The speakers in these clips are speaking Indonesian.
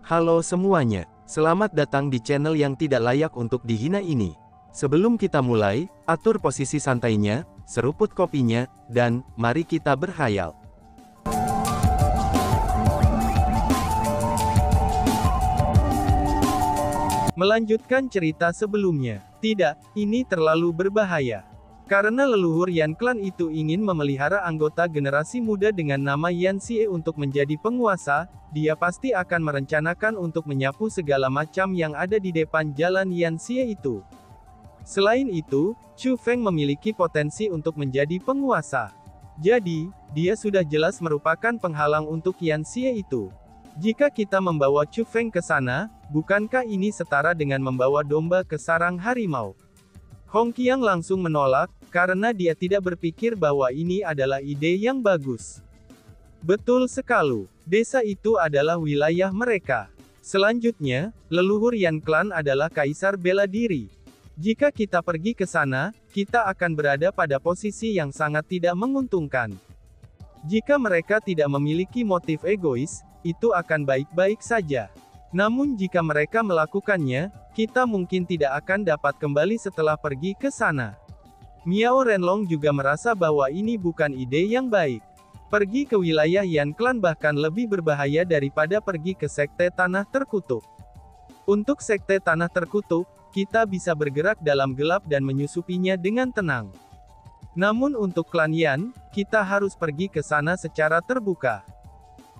Halo semuanya, selamat datang di channel yang tidak layak untuk dihina ini. Sebelum kita mulai, atur posisi santainya, seruput kopinya, dan mari kita berkhayal. Melanjutkan cerita sebelumnya. Tidak, ini terlalu berbahaya. Karena leluhur Yan Clan itu ingin memelihara anggota generasi muda dengan nama Yan Xie untuk menjadi penguasa, dia pasti akan merencanakan untuk menyapu segala macam yang ada di depan jalan Yan Xie itu. Selain itu, Chu Feng memiliki potensi untuk menjadi penguasa. Jadi, dia sudah jelas merupakan penghalang untuk Yan Xie itu. Jika kita membawa Chu Feng ke sana, bukankah ini setara dengan membawa domba ke sarang harimau? Hong Qiang langsung menolak, karena dia tidak berpikir bahwa ini adalah ide yang bagus. Betul sekali, desa itu adalah wilayah mereka. Selanjutnya, leluhur Yan Clan adalah kaisar bela diri. Jika kita pergi ke sana, kita akan berada pada posisi yang sangat tidak menguntungkan. Jika mereka tidak memiliki motif egois, itu akan baik-baik saja. Namun jika mereka melakukannya, kita mungkin tidak akan dapat kembali setelah pergi ke sana. Miao Renlong juga merasa bahwa ini bukan ide yang baik. Pergi ke wilayah Yan Clan bahkan lebih berbahaya daripada pergi ke sekte tanah terkutuk. Untuk sekte tanah terkutuk, kita bisa bergerak dalam gelap dan menyusupinya dengan tenang. Namun untuk klan Yan, kita harus pergi ke sana secara terbuka.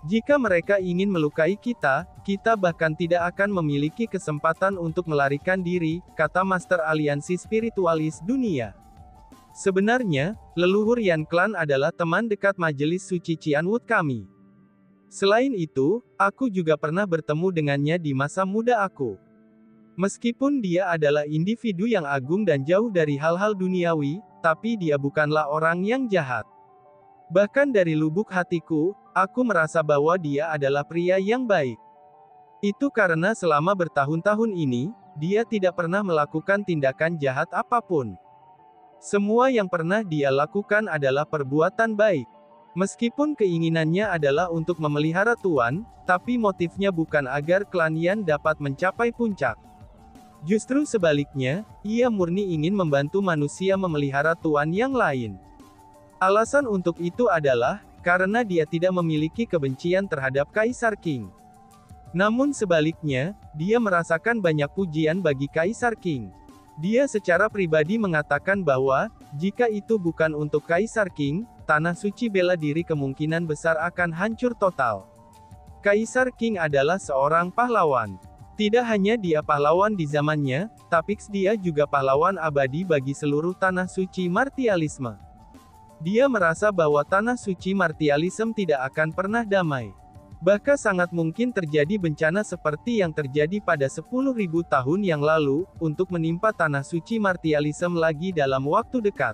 Jika mereka ingin melukai kita, kita bahkan tidak akan memiliki kesempatan untuk melarikan diri, kata Master Aliansi Spiritualis Dunia. Sebenarnya, leluhur Yan Clan adalah teman dekat Majelis Suci Qianwood kami. Selain itu, aku juga pernah bertemu dengannya di masa muda aku. Meskipun dia adalah individu yang agung dan jauh dari hal-hal duniawi, tapi dia bukanlah orang yang jahat. Bahkan dari lubuk hatiku, aku merasa bahwa dia adalah pria yang baik. Itu karena selama bertahun-tahun ini, dia tidak pernah melakukan tindakan jahat apapun. Semua yang pernah dia lakukan adalah perbuatan baik. Meskipun keinginannya adalah untuk memelihara Tuan, tapi motifnya bukan agar klan Yan dapat mencapai puncak. Justru sebaliknya, ia murni ingin membantu manusia memelihara Tuan yang lain. Alasan untuk itu adalah, karena dia tidak memiliki kebencian terhadap Kaisar Qing. Namun sebaliknya, dia merasakan banyak pujian bagi Kaisar Qing. Dia secara pribadi mengatakan bahwa, jika itu bukan untuk Kaisar Qing, tanah suci bela diri kemungkinan besar akan hancur total. Kaisar Qing adalah seorang pahlawan. Tidak hanya dia pahlawan di zamannya, tapi dia juga pahlawan abadi bagi seluruh tanah suci martialisme. Dia merasa bahwa tanah suci martialisme tidak akan pernah damai. Bahkan sangat mungkin terjadi bencana seperti yang terjadi pada 10.000 tahun yang lalu, untuk menimpa tanah suci martialisme lagi dalam waktu dekat.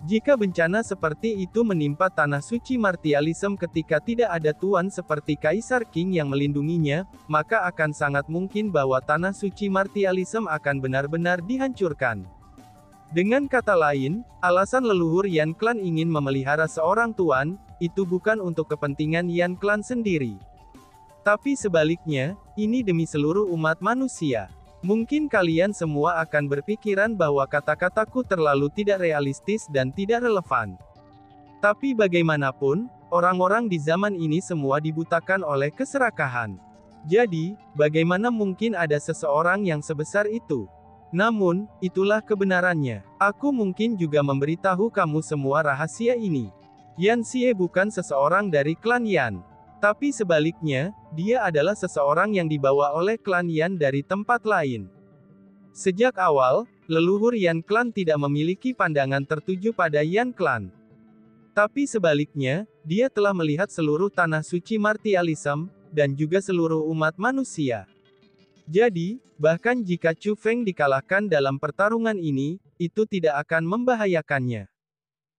Jika bencana seperti itu menimpa tanah suci martialisme ketika tidak ada tuan seperti Kaisar Qing yang melindunginya, maka akan sangat mungkin bahwa tanah suci martialisme akan benar-benar dihancurkan. Dengan kata lain, alasan leluhur Yan Clan ingin memelihara seorang tuan, itu bukan untuk kepentingan Yan Clan sendiri. Tapi sebaliknya, ini demi seluruh umat manusia. Mungkin kalian semua akan berpikiran bahwa kata-kataku terlalu tidak realistis dan tidak relevan. Tapi bagaimanapun, orang-orang di zaman ini semua dibutakan oleh keserakahan. Jadi, bagaimana mungkin ada seseorang yang sebesar itu? Namun, itulah kebenarannya. Aku mungkin juga memberitahu kamu semua rahasia ini. Yan Xie bukan seseorang dari klan Yan. Tapi sebaliknya, dia adalah seseorang yang dibawa oleh klan Yan dari tempat lain. Sejak awal, leluhur Yan Clan tidak memiliki pandangan tertuju pada Yan Clan. Tapi sebaliknya, dia telah melihat seluruh tanah suci martialisme, dan juga seluruh umat manusia. Jadi, bahkan jika Chu Feng dikalahkan dalam pertarungan ini, itu tidak akan membahayakannya.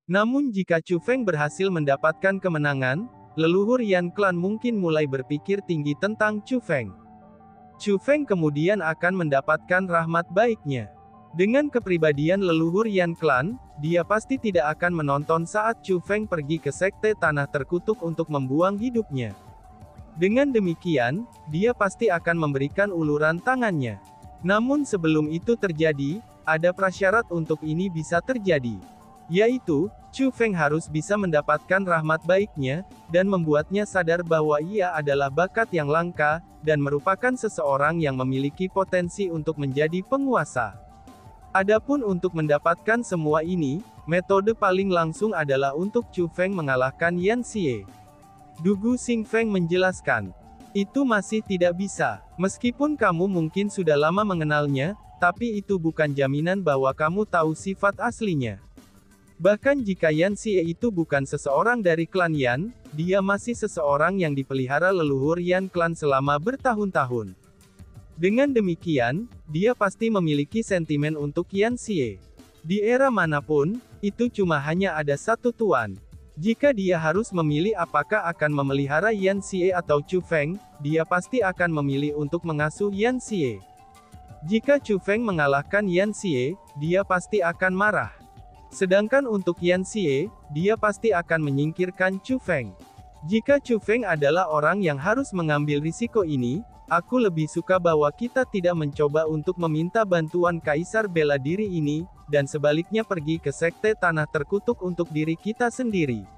Namun jika Chu Feng berhasil mendapatkan kemenangan, leluhur Yan Clan mungkin mulai berpikir tinggi tentang Chu Feng. Chu Feng kemudian akan mendapatkan rahmat baiknya. Dengan kepribadian leluhur Yan Clan, dia pasti tidak akan menonton saat Chu Feng pergi ke sekte tanah terkutuk untuk membuang hidupnya. Dengan demikian, dia pasti akan memberikan uluran tangannya. Namun sebelum itu terjadi, ada prasyarat untuk ini bisa terjadi. Yaitu, Chu Feng harus bisa mendapatkan rahmat baiknya, dan membuatnya sadar bahwa ia adalah bakat yang langka, dan merupakan seseorang yang memiliki potensi untuk menjadi penguasa. Adapun untuk mendapatkan semua ini, metode paling langsung adalah untuk Chu Feng mengalahkan Yan Xie. Dugu Xingfeng menjelaskan. Itu masih tidak bisa. Meskipun kamu mungkin sudah lama mengenalnya, tapi itu bukan jaminan bahwa kamu tahu sifat aslinya. Bahkan jika Yan Xie itu bukan seseorang dari klan Yan, dia masih seseorang yang dipelihara leluhur Yan klan selama bertahun-tahun. Dengan demikian, dia pasti memiliki sentimen untuk Yan Xie. Di era manapun, itu cuma hanya ada satu tuan. Jika dia harus memilih apakah akan memelihara Yan Xie atau Chu Feng, dia pasti akan memilih untuk mengasuh Yan Xie. Jika Chu Feng mengalahkan Yan Xie, dia pasti akan marah. Sedangkan untuk Yan Xie, dia pasti akan menyingkirkan Chu Feng. Jika Chu Feng adalah orang yang harus mengambil risiko ini, aku lebih suka bahwa kita tidak mencoba untuk meminta bantuan Kaisar bela diri ini, dan sebaliknya pergi ke Sekte Tanah Terkutuk untuk diri kita sendiri.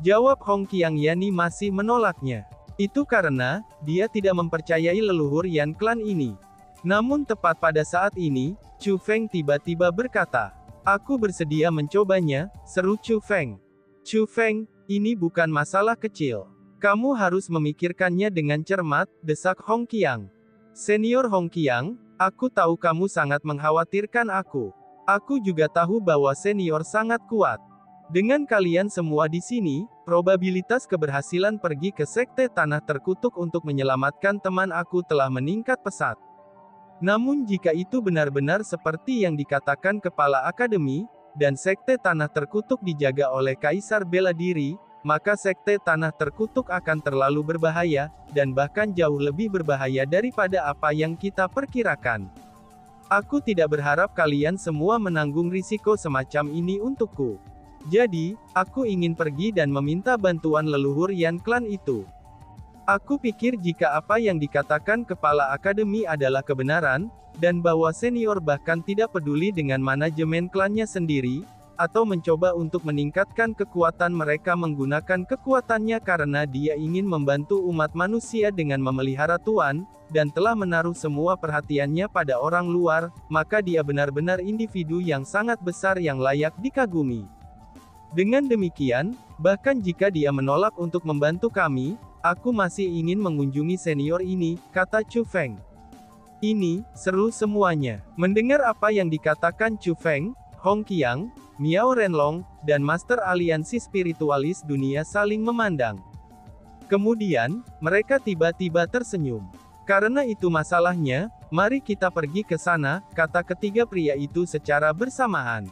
Jawab Hong Qiang. Yani masih menolaknya. Itu karena, dia tidak mempercayai leluhur Yan klan ini. Namun tepat pada saat ini, Chu Feng tiba-tiba berkata, "Aku bersedia mencobanya," seru Chu Feng. "Chu Feng, ini bukan masalah kecil. Kamu harus memikirkannya dengan cermat," desak Hong Qiang. "Senior Hong Qiang, aku tahu kamu sangat mengkhawatirkan aku. Aku juga tahu bahwa senior sangat kuat. Dengan kalian semua di sini, probabilitas keberhasilan pergi ke Sekte Tanah Terkutuk untuk menyelamatkan teman aku telah meningkat pesat. Namun jika itu benar-benar seperti yang dikatakan Kepala Akademi, dan Sekte Tanah Terkutuk dijaga oleh Kaisar bela diri, maka Sekte Tanah Terkutuk akan terlalu berbahaya, dan bahkan jauh lebih berbahaya daripada apa yang kita perkirakan. Aku tidak berharap kalian semua menanggung risiko semacam ini untukku. Jadi, aku ingin pergi dan meminta bantuan leluhur Yan klan itu. Aku pikir jika apa yang dikatakan Kepala Akademi adalah kebenaran, dan bahwa senior bahkan tidak peduli dengan manajemen klannya sendiri, atau mencoba untuk meningkatkan kekuatan mereka menggunakan kekuatannya karena dia ingin membantu umat manusia dengan memelihara tuan, dan telah menaruh semua perhatiannya pada orang luar, maka dia benar-benar individu yang sangat besar yang layak dikagumi. Dengan demikian, bahkan jika dia menolak untuk membantu kami, aku masih ingin mengunjungi senior ini," kata Chu Feng. "Ini, seru semuanya." Mendengar apa yang dikatakan Chu Feng, Hong Qiang, Miao Renlong, dan Master Aliansi Spiritualis Dunia saling memandang. Kemudian, mereka tiba-tiba tersenyum. "Karena itu masalahnya, mari kita pergi ke sana," kata ketiga pria itu secara bersamaan.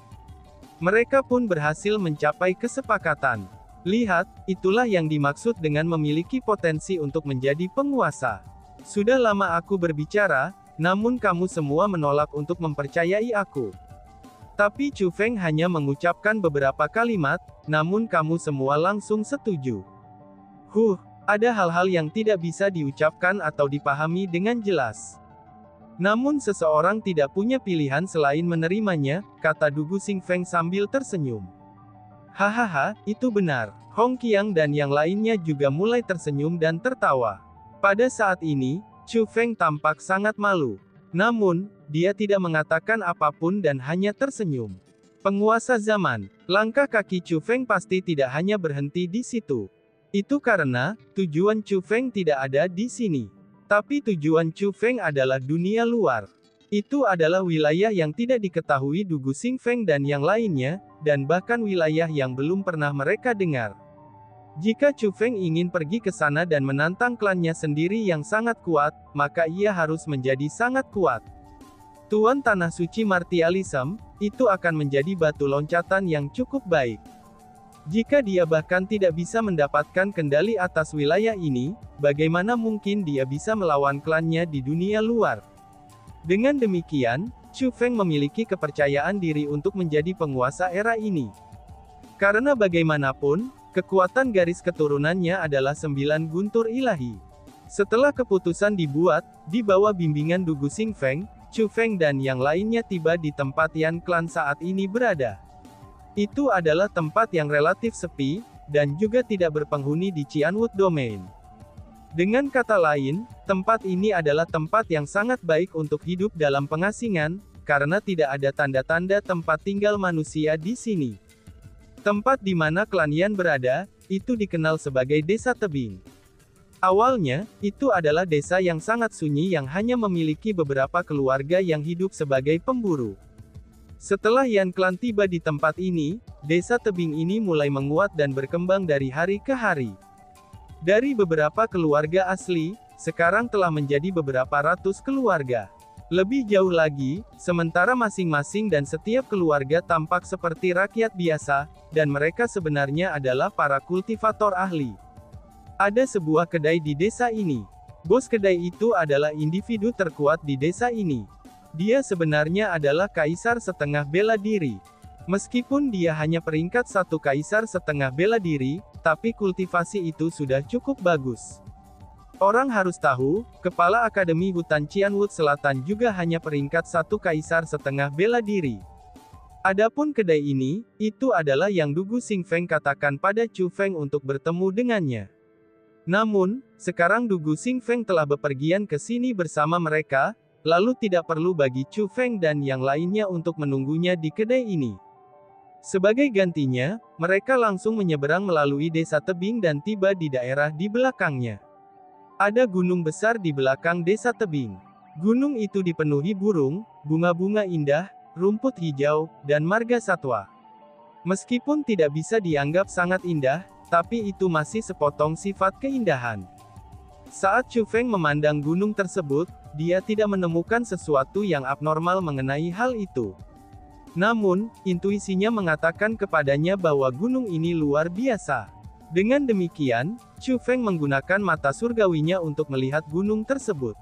Mereka pun berhasil mencapai kesepakatan. Lihat, itulah yang dimaksud dengan memiliki potensi untuk menjadi penguasa. Sudah lama aku berbicara, namun kamu semua menolak untuk mempercayai aku. Tapi Chu Feng hanya mengucapkan beberapa kalimat, namun kamu semua langsung setuju. Ada hal-hal yang tidak bisa diucapkan atau dipahami dengan jelas. Namun seseorang tidak punya pilihan selain menerimanya, kata Dugu Xingfeng sambil tersenyum. Hahaha, itu benar. Hong Qiang dan yang lainnya juga mulai tersenyum dan tertawa. Pada saat ini, Chu Feng tampak sangat malu. Namun, dia tidak mengatakan apapun dan hanya tersenyum. Penguasa zaman, langkah kaki Chu Feng pasti tidak hanya berhenti di situ. Itu karena, tujuan Chu Feng tidak ada di sini. Tapi tujuan Chu Feng adalah dunia luar. Itu adalah wilayah yang tidak diketahui Dugu Xingfeng dan yang lainnya, dan bahkan wilayah yang belum pernah mereka dengar. Jika Chu Feng ingin pergi ke sana dan menantang klannya sendiri yang sangat kuat, maka ia harus menjadi sangat kuat. Tuan Tanah Suci Martialism, itu akan menjadi batu loncatan yang cukup baik. Jika dia bahkan tidak bisa mendapatkan kendali atas wilayah ini, bagaimana mungkin dia bisa melawan klannya di dunia luar? Dengan demikian, Chu Feng memiliki kepercayaan diri untuk menjadi penguasa era ini. Karena bagaimanapun, Kekuatan garis keturunannya adalah 9 guntur ilahi. Setelah keputusan dibuat, di bawah bimbingan Dugu Xingfeng, Chu Feng dan yang lainnya tiba di tempat Yan Clan saat ini berada. Itu adalah tempat yang relatif sepi, dan juga tidak berpenghuni di Qianwood Domain. Dengan kata lain, tempat ini adalah tempat yang sangat baik untuk hidup dalam pengasingan, karena tidak ada tanda-tanda tempat tinggal manusia di sini. Tempat di mana klan Yan berada, itu dikenal sebagai Desa Tebing. Awalnya, itu adalah desa yang sangat sunyi yang hanya memiliki beberapa keluarga yang hidup sebagai pemburu. Setelah Yan Clan tiba di tempat ini, Desa Tebing ini mulai menguat dan berkembang dari hari ke hari. Dari beberapa keluarga asli, sekarang telah menjadi beberapa ratus keluarga. Lebih jauh lagi, sementara masing-masing dan setiap keluarga tampak seperti rakyat biasa, dan mereka sebenarnya adalah para kultivator ahli. Ada sebuah kedai di desa ini. Bos kedai itu adalah individu terkuat di desa ini. Dia sebenarnya adalah kaisar setengah bela diri. Meskipun dia hanya peringkat 1 kaisar setengah bela diri, tapi kultivasi itu sudah cukup bagus. Orang harus tahu, kepala Akademi Hutan Qianwood Selatan juga hanya peringkat 1 kaisar setengah bela diri. Adapun kedai ini, itu adalah yang Dugu Xingfeng katakan pada Chu Feng untuk bertemu dengannya. Namun, sekarang Dugu Xingfeng telah bepergian ke sini bersama mereka, lalu tidak perlu bagi Chu Feng dan yang lainnya untuk menunggunya di kedai ini. Sebagai gantinya, mereka langsung menyeberang melalui Desa Tebing dan tiba di daerah di belakangnya. Ada gunung besar di belakang Desa Tebing. Gunung itu dipenuhi burung, bunga-bunga indah, rumput hijau, dan marga satwa. Meskipun tidak bisa dianggap sangat indah, tapi itu masih sepotong sifat keindahan. Saat Chu Feng memandang gunung tersebut, dia tidak menemukan sesuatu yang abnormal mengenai hal itu. Namun, intuisinya mengatakan kepadanya bahwa gunung ini luar biasa. Dengan demikian, Chu Feng menggunakan mata surgawinya untuk melihat gunung tersebut.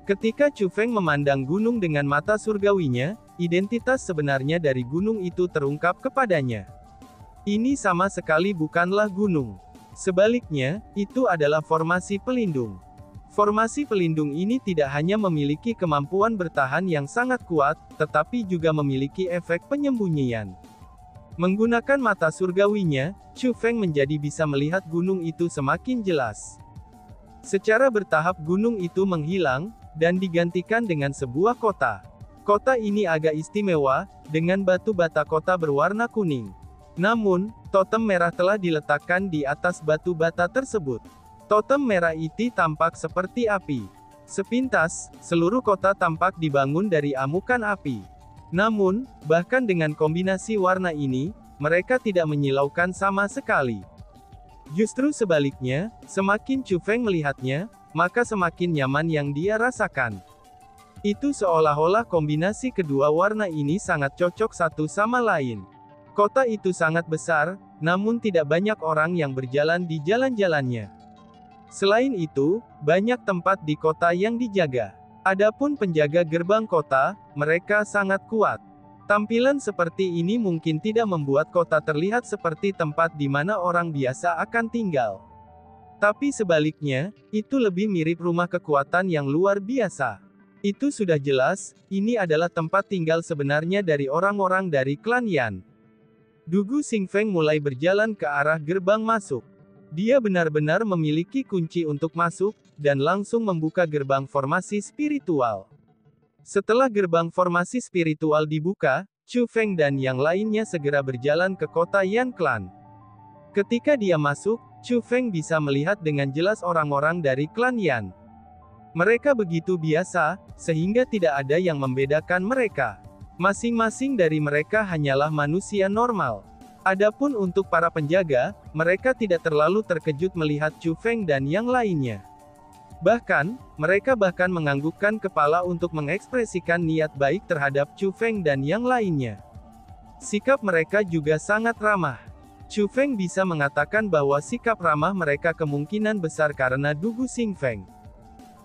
Ketika Chu Feng memandang gunung dengan mata surgawinya, identitas sebenarnya dari gunung itu terungkap kepadanya. Ini sama sekali bukanlah gunung. Sebaliknya, itu adalah formasi pelindung. Formasi pelindung ini tidak hanya memiliki kemampuan bertahan yang sangat kuat, tetapi juga memiliki efek penyembunyian. Menggunakan mata surgawinya, Chu Feng menjadi bisa melihat gunung itu semakin jelas. Secara bertahap gunung itu menghilang, dan digantikan dengan sebuah kota. Kota ini agak istimewa, dengan batu bata kota berwarna kuning. Namun, totem merah telah diletakkan di atas batu bata tersebut. Totem merah itu tampak seperti api. Sepintas, seluruh kota tampak dibangun dari amukan api. Namun, bahkan dengan kombinasi warna ini, mereka tidak menyilaukan sama sekali. Justru sebaliknya, semakin Chu Feng melihatnya, maka semakin nyaman yang dia rasakan. Itu seolah-olah kombinasi kedua warna ini sangat cocok satu sama lain. Kota itu sangat besar, namun tidak banyak orang yang berjalan di jalan-jalannya. Selain itu, banyak tempat di kota yang dijaga. Adapun penjaga gerbang kota, mereka sangat kuat. Tampilan seperti ini mungkin tidak membuat kota terlihat seperti tempat di mana orang biasa akan tinggal. Tapi sebaliknya, itu lebih mirip rumah kekuatan yang luar biasa. Itu sudah jelas, ini adalah tempat tinggal sebenarnya dari orang-orang dari klan Yan. Dugu Xingfeng mulai berjalan ke arah gerbang masuk. Dia benar-benar memiliki kunci untuk masuk, dan langsung membuka gerbang formasi spiritual. Setelah gerbang formasi spiritual dibuka, Chu Feng dan yang lainnya segera berjalan ke kota Yan Clan. Ketika dia masuk, Chu Feng bisa melihat dengan jelas orang-orang dari klan Yan. Mereka begitu biasa, sehingga tidak ada yang membedakan mereka. Masing-masing dari mereka hanyalah manusia normal. Adapun untuk para penjaga, mereka tidak terlalu terkejut melihat Chu Feng dan yang lainnya. Bahkan, mereka bahkan menganggukkan kepala untuk mengekspresikan niat baik terhadap Chu Feng dan yang lainnya. Sikap mereka juga sangat ramah. Chu Feng bisa mengatakan bahwa sikap ramah mereka kemungkinan besar karena Dugu Xingfeng.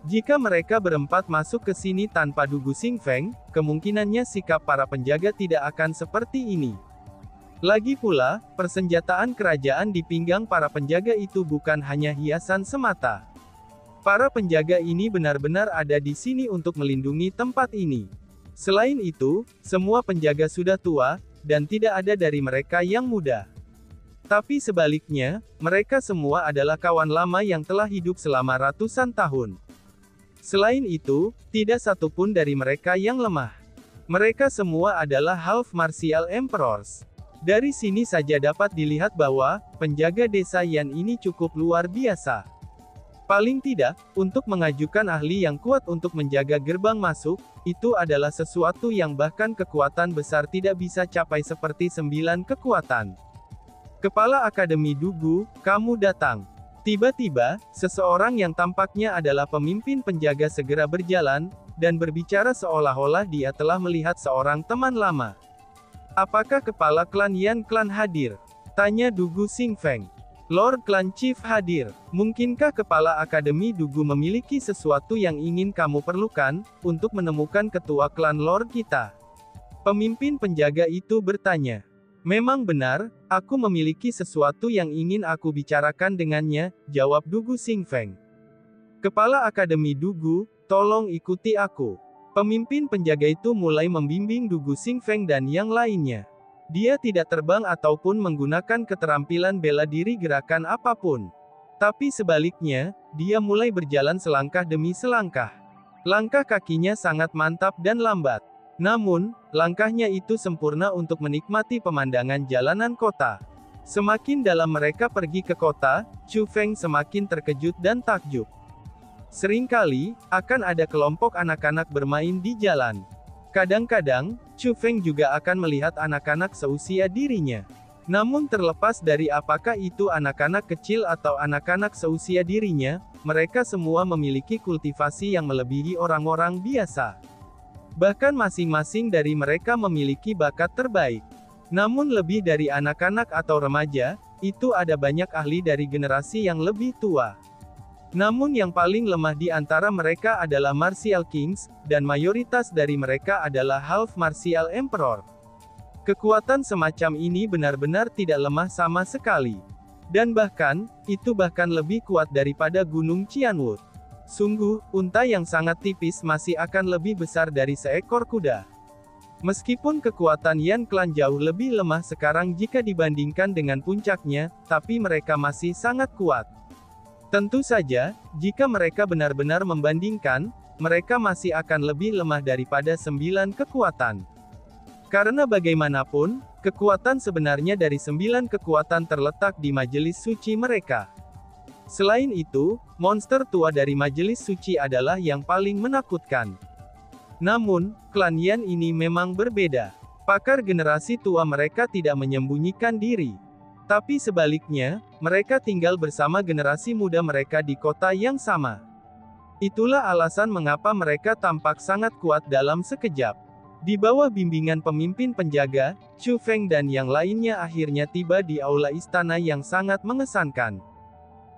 Jika mereka berempat masuk ke sini tanpa Dugu Xingfeng, kemungkinannya sikap para penjaga tidak akan seperti ini. Lagi pula, persenjataan kerajaan di pinggang para penjaga itu bukan hanya hiasan semata. Para penjaga ini benar-benar ada di sini untuk melindungi tempat ini. Selain itu, semua penjaga sudah tua, dan tidak ada dari mereka yang muda. Tapi sebaliknya, mereka semua adalah kawan lama yang telah hidup selama ratusan tahun. Selain itu, tidak satupun dari mereka yang lemah. Mereka semua adalah half martial emperors. Dari sini saja dapat dilihat bahwa, penjaga desa Yan ini cukup luar biasa. Paling tidak, untuk mengajukan ahli yang kuat untuk menjaga gerbang masuk, itu adalah sesuatu yang bahkan kekuatan besar tidak bisa capai seperti 9 kekuatan. Kepala Akademi Dugu, kamu datang. Tiba-tiba, seseorang yang tampaknya adalah pemimpin penjaga segera berjalan, dan berbicara seolah-olah dia telah melihat seorang teman lama. Apakah kepala klan Yan Klan hadir? Tanya Dugu Xingfeng. Lord Klan Chief hadir. Mungkinkah kepala Akademi Dugu memiliki sesuatu yang ingin kamu perlukan, untuk menemukan ketua klan Lord kita? Pemimpin penjaga itu bertanya. Memang benar, aku memiliki sesuatu yang ingin aku bicarakan dengannya, jawab Dugu Xingfeng. Kepala Akademi Dugu, tolong ikuti aku. Pemimpin penjaga itu mulai membimbing Dugu Xingfeng dan yang lainnya. Dia tidak terbang ataupun menggunakan keterampilan bela diri gerakan apapun. Tapi sebaliknya, dia mulai berjalan selangkah demi selangkah. Langkah kakinya sangat mantap dan lambat. Namun, langkahnya itu sempurna untuk menikmati pemandangan jalanan kota. Semakin dalam mereka pergi ke kota, Chu Feng semakin terkejut dan takjub. Seringkali, akan ada kelompok anak-anak bermain di jalan. Kadang-kadang, Chu Feng juga akan melihat anak-anak seusia dirinya. Namun terlepas dari apakah itu anak-anak kecil atau anak-anak seusia dirinya, mereka semua memiliki kultivasi yang melebihi orang-orang biasa. Bahkan masing-masing dari mereka memiliki bakat terbaik. Namun lebih dari anak-anak atau remaja, itu ada banyak ahli dari generasi yang lebih tua. Namun yang paling lemah di antara mereka adalah Martial Kings, dan mayoritas dari mereka adalah Half Martial Emperor. Kekuatan semacam ini benar-benar tidak lemah sama sekali. Dan bahkan, itu bahkan lebih kuat daripada Gunung Qianwu. Sungguh, unta yang sangat tipis masih akan lebih besar dari seekor kuda. Meskipun kekuatan Yan Clan jauh lebih lemah sekarang jika dibandingkan dengan puncaknya, tapi mereka masih sangat kuat. Tentu saja, jika mereka benar-benar membandingkan, mereka masih akan lebih lemah daripada 9 kekuatan. Karena bagaimanapun, kekuatan sebenarnya dari 9 kekuatan terletak di majelis suci mereka. Selain itu, monster tua dari majelis suci adalah yang paling menakutkan. Namun, klan Yan ini memang berbeda. Pakar generasi tua mereka tidak menyembunyikan diri. Tapi sebaliknya, mereka tinggal bersama generasi muda mereka di kota yang sama. Itulah alasan mengapa mereka tampak sangat kuat dalam sekejap. Di bawah bimbingan pemimpin penjaga, Chu Feng dan yang lainnya akhirnya tiba di aula istana yang sangat mengesankan.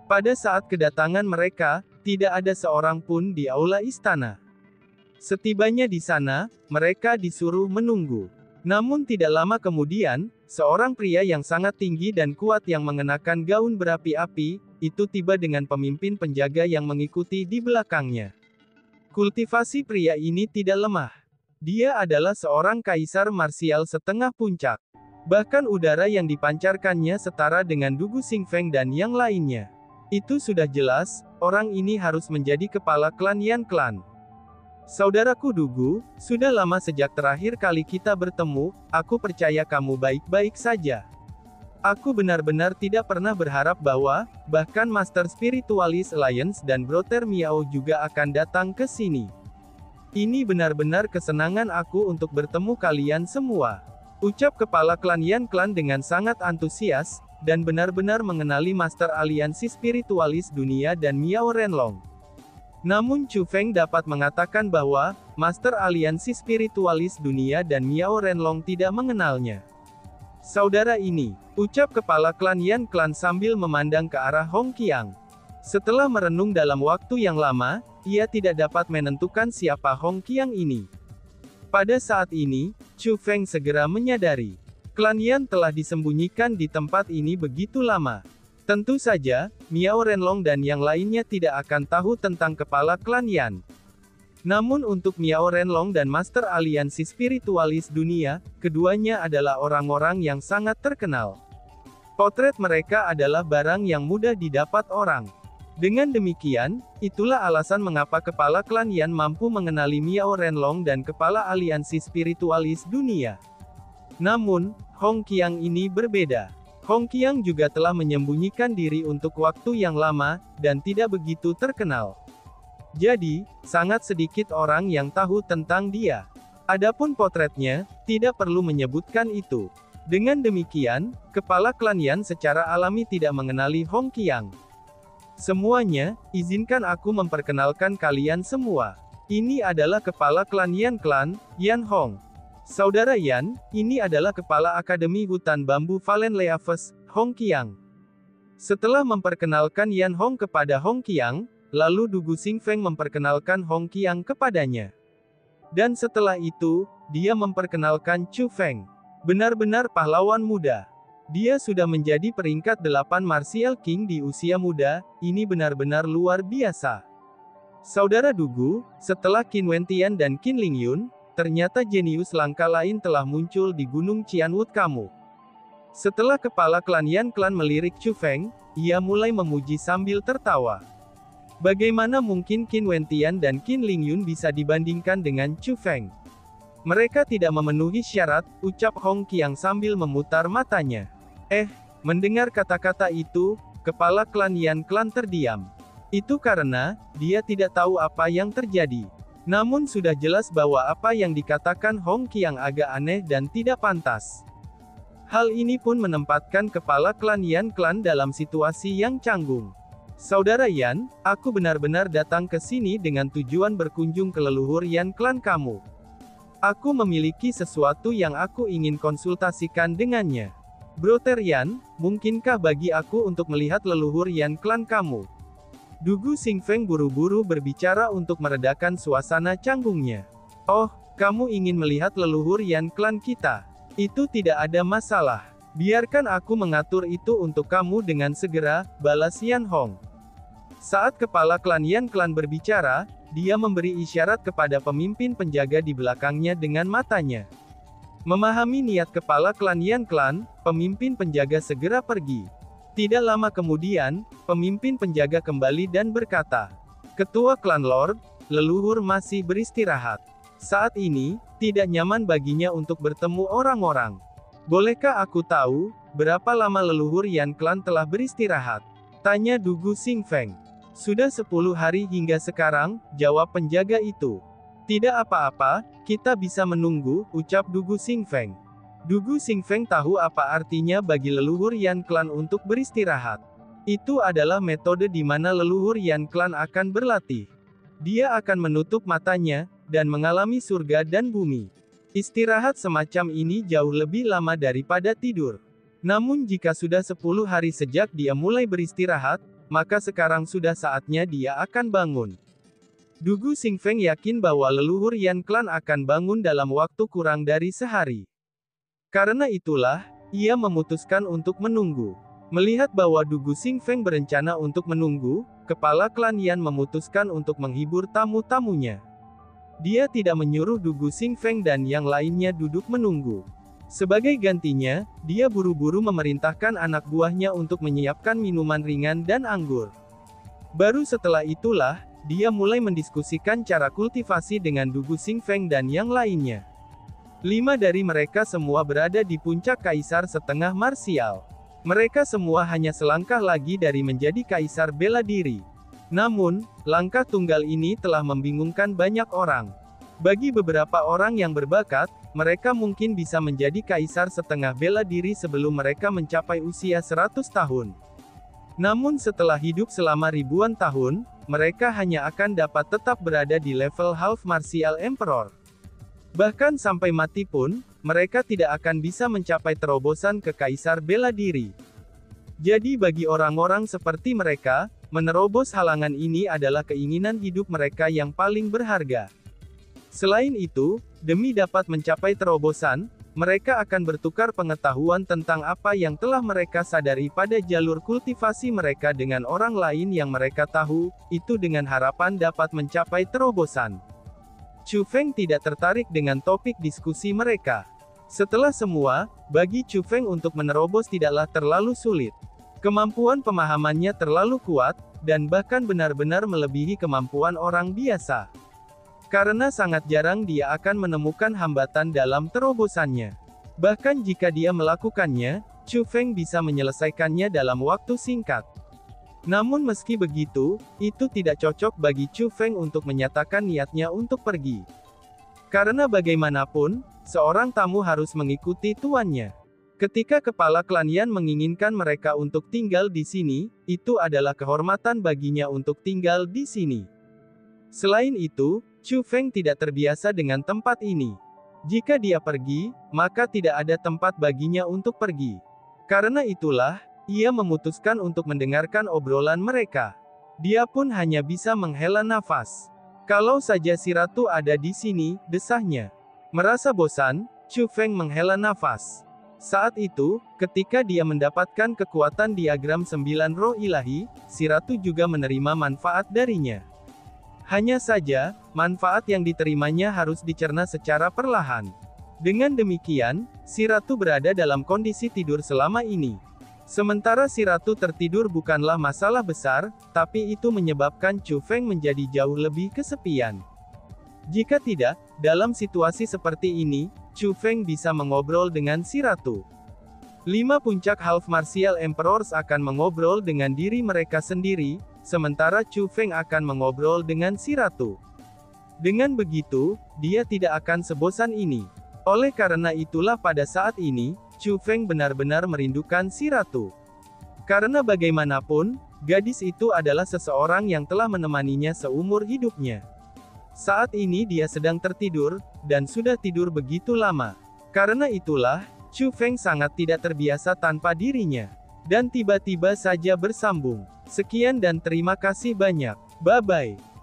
Pada saat kedatangan mereka, tidak ada seorang pun di aula istana. Setibanya di sana, mereka disuruh menunggu. Namun tidak lama kemudian, seorang pria yang sangat tinggi dan kuat yang mengenakan gaun berapi-api, itu tiba dengan pemimpin penjaga yang mengikuti di belakangnya. Kultivasi pria ini tidak lemah. Dia adalah seorang kaisar marsial setengah puncak. Bahkan udara yang dipancarkannya setara dengan Dugu Xingfeng dan yang lainnya. Itu sudah jelas, orang ini harus menjadi kepala klan Yan Clan. Saudaraku Dugu, sudah lama sejak terakhir kali kita bertemu, aku percaya kamu baik-baik saja. Aku benar-benar tidak pernah berharap bahwa, bahkan Master Spiritualist Alliance dan Brother Miao juga akan datang ke sini. Ini benar-benar kesenangan aku untuk bertemu kalian semua. Ucap kepala klan Yan Clan dengan sangat antusias, dan benar-benar mengenali Master Aliansi Spiritualis Dunia dan Miao Renlong. Namun Chu Feng dapat mengatakan bahwa, Master Aliansi Spiritualis Dunia dan Miao Renlong tidak mengenalnya. Saudara ini, ucap kepala klan Yan Clan sambil memandang ke arah Hong Qiang. Setelah merenung dalam waktu yang lama, ia tidak dapat menentukan siapa Hong Qiang ini. Pada saat ini, Chu Feng segera menyadari. Klan Yan telah disembunyikan di tempat ini begitu lama. Tentu saja, Miao Renlong dan yang lainnya tidak akan tahu tentang kepala klan Yan. Namun untuk Miao Renlong dan Master Aliansi Spiritualis Dunia, keduanya adalah orang-orang yang sangat terkenal. Potret mereka adalah barang yang mudah didapat orang. Dengan demikian, itulah alasan mengapa kepala klan Yan mampu mengenali Miao Renlong dan kepala Aliansi Spiritualis Dunia. Namun, Hong Qiang ini berbeda. Hong Qiang juga telah menyembunyikan diri untuk waktu yang lama, dan tidak begitu terkenal. Jadi, sangat sedikit orang yang tahu tentang dia. Adapun potretnya, tidak perlu menyebutkan itu. Dengan demikian, kepala klan Yan secara alami tidak mengenali Hong Qiang. Semuanya, izinkan aku memperkenalkan kalian semua. Ini adalah kepala klan Yan Hong. Saudara Yan, ini adalah kepala Akademi Hutan Bambu Valen Leaves, Hong Qiang. Setelah memperkenalkan Yan Hong kepada Hong Qiang, lalu Dugu Xingfeng memperkenalkan Hong Qiang kepadanya. Dan setelah itu, dia memperkenalkan Chu Feng. Benar-benar pahlawan muda. Dia sudah menjadi peringkat 8 Martial King di usia muda, ini benar-benar luar biasa. Saudara Dugu, setelah Qin Wentian dan Qin Lingyun, ternyata jenius langka lain telah muncul di Gunung Qianwood kamu. Setelah kepala klan Yan Klan melirik Chu Feng, ia mulai memuji sambil tertawa. Bagaimana mungkin Qin Wentian dan Qin Lingyun bisa dibandingkan dengan Chu Feng? Mereka tidak memenuhi syarat, ucap Hong Qiang sambil memutar matanya. Mendengar kata-kata itu, kepala klan Yan Klan terdiam. Itu karena, dia tidak tahu apa yang terjadi. Namun sudah jelas bahwa apa yang dikatakan Hong Qiang agak aneh dan tidak pantas. Hal ini pun menempatkan kepala klan Yan Klan dalam situasi yang canggung. Saudara Yan, aku benar-benar datang ke sini dengan tujuan berkunjung ke leluhur Yan Klan kamu. Aku memiliki sesuatu yang aku ingin konsultasikan dengannya. Brother Yan, mungkinkah bagi aku untuk melihat leluhur Yan Klan kamu? Dugu Xingfeng buru-buru berbicara untuk meredakan suasana canggungnya. Oh, kamu ingin melihat leluhur Yan Klan kita? Itu tidak ada masalah. Biarkan aku mengatur itu untuk kamu dengan segera, balas Yan Hong. Saat kepala klan Yan Klan berbicara, dia memberi isyarat kepada pemimpin penjaga di belakangnya dengan matanya. Memahami niat kepala klan Yan Klan, pemimpin penjaga segera pergi. Tidak lama kemudian, pemimpin penjaga kembali dan berkata, "Ketua klan Lord, leluhur masih beristirahat. Saat ini, tidak nyaman baginya untuk bertemu orang-orang. Bolehkah aku tahu, berapa lama leluhur Yan Klan telah beristirahat?" Tanya Dugu Xingfeng. "Sudah 10 hari hingga sekarang," jawab penjaga itu. "Tidak apa-apa, kita bisa menunggu," ucap Dugu Xingfeng. Dugu Xingfeng tahu apa artinya bagi leluhur Yan Klan untuk beristirahat. Itu adalah metode di mana leluhur Yan Klan akan berlatih. Dia akan menutup matanya, dan mengalami surga dan bumi. Istirahat semacam ini jauh lebih lama daripada tidur. Namun jika sudah 10 hari sejak dia mulai beristirahat, maka sekarang sudah saatnya dia akan bangun. Dugu Xingfeng yakin bahwa leluhur Yan Klan akan bangun dalam waktu kurang dari sehari. Karena itulah, ia memutuskan untuk menunggu. Melihat bahwa Dugu Xingfeng berencana untuk menunggu, kepala klan Yan memutuskan untuk menghibur tamu-tamunya. Dia tidak menyuruh Dugu Xingfeng dan yang lainnya duduk menunggu. Sebagai gantinya, dia buru-buru memerintahkan anak buahnya untuk menyiapkan minuman ringan dan anggur. Baru setelah itulah, dia mulai mendiskusikan cara kultivasi dengan Dugu Xingfeng dan yang lainnya. 5 dari mereka semua berada di puncak kaisar setengah marsial. Mereka semua hanya selangkah lagi dari menjadi kaisar bela diri. Namun, langkah tunggal ini telah membingungkan banyak orang. Bagi beberapa orang yang berbakat, mereka mungkin bisa menjadi kaisar setengah bela diri sebelum mereka mencapai usia 100 tahun. Namun setelah hidup selama ribuan tahun, mereka hanya akan dapat tetap berada di level half martial emperor. Bahkan sampai mati pun, mereka tidak akan bisa mencapai terobosan ke kaisar bela diri. Jadi bagi orang-orang seperti mereka, menerobos halangan ini adalah keinginan hidup mereka yang paling berharga. Selain itu, demi dapat mencapai terobosan, Mereka akan bertukar pengetahuan tentang apa yang telah mereka sadari pada jalur kultivasi mereka dengan orang lain yang mereka tahu, itu dengan harapan dapat mencapai terobosan. Chu Feng tidak tertarik dengan topik diskusi mereka. Setelah semua, bagi Chu Feng untuk menerobos tidaklah terlalu sulit. Kemampuan pemahamannya terlalu kuat, dan bahkan benar-benar melebihi kemampuan orang biasa. Karena sangat jarang dia akan menemukan hambatan dalam terobosannya. Bahkan jika dia melakukannya, Chu Feng bisa menyelesaikannya dalam waktu singkat. Namun meski begitu, itu tidak cocok bagi Chu Feng untuk menyatakan niatnya untuk pergi. Karena bagaimanapun, seorang tamu harus mengikuti tuannya. Ketika kepala klan Yan menginginkan mereka untuk tinggal di sini, itu adalah kehormatan baginya untuk tinggal di sini. Selain itu, Chu Feng tidak terbiasa dengan tempat ini. Jika dia pergi, maka tidak ada tempat baginya untuk pergi. Karena itulah, ia memutuskan untuk mendengarkan obrolan mereka. Dia pun hanya bisa menghela nafas. Kalau saja si ratu ada di sini, desahnya. Merasa bosan, Chu Feng menghela nafas. Saat itu, ketika dia mendapatkan kekuatan diagram 9 roh ilahi, si ratu juga menerima manfaat darinya. Hanya saja, manfaat yang diterimanya harus dicerna secara perlahan. Dengan demikian, si ratu berada dalam kondisi tidur selama ini. Sementara si ratu tertidur bukanlah masalah besar, tapi itu menyebabkan Chu Feng menjadi jauh lebih kesepian. Jika tidak, dalam situasi seperti ini, Chu Feng bisa mengobrol dengan si ratu. 5 puncak Half Martial Emperors akan mengobrol dengan diri mereka sendiri, sementara Chu Feng akan mengobrol dengan si ratu. Dengan begitu, dia tidak akan sebosan ini. Oleh karena itulah pada saat ini, Chu Feng benar-benar merindukan si ratu. Karena bagaimanapun, gadis itu adalah seseorang yang telah menemaninya seumur hidupnya. Saat ini dia sedang tertidur, dan sudah tidur begitu lama. Karena itulah, Chu Feng sangat tidak terbiasa tanpa dirinya. Dan tiba-tiba saja bersambung. Sekian dan terima kasih banyak. Bye-bye.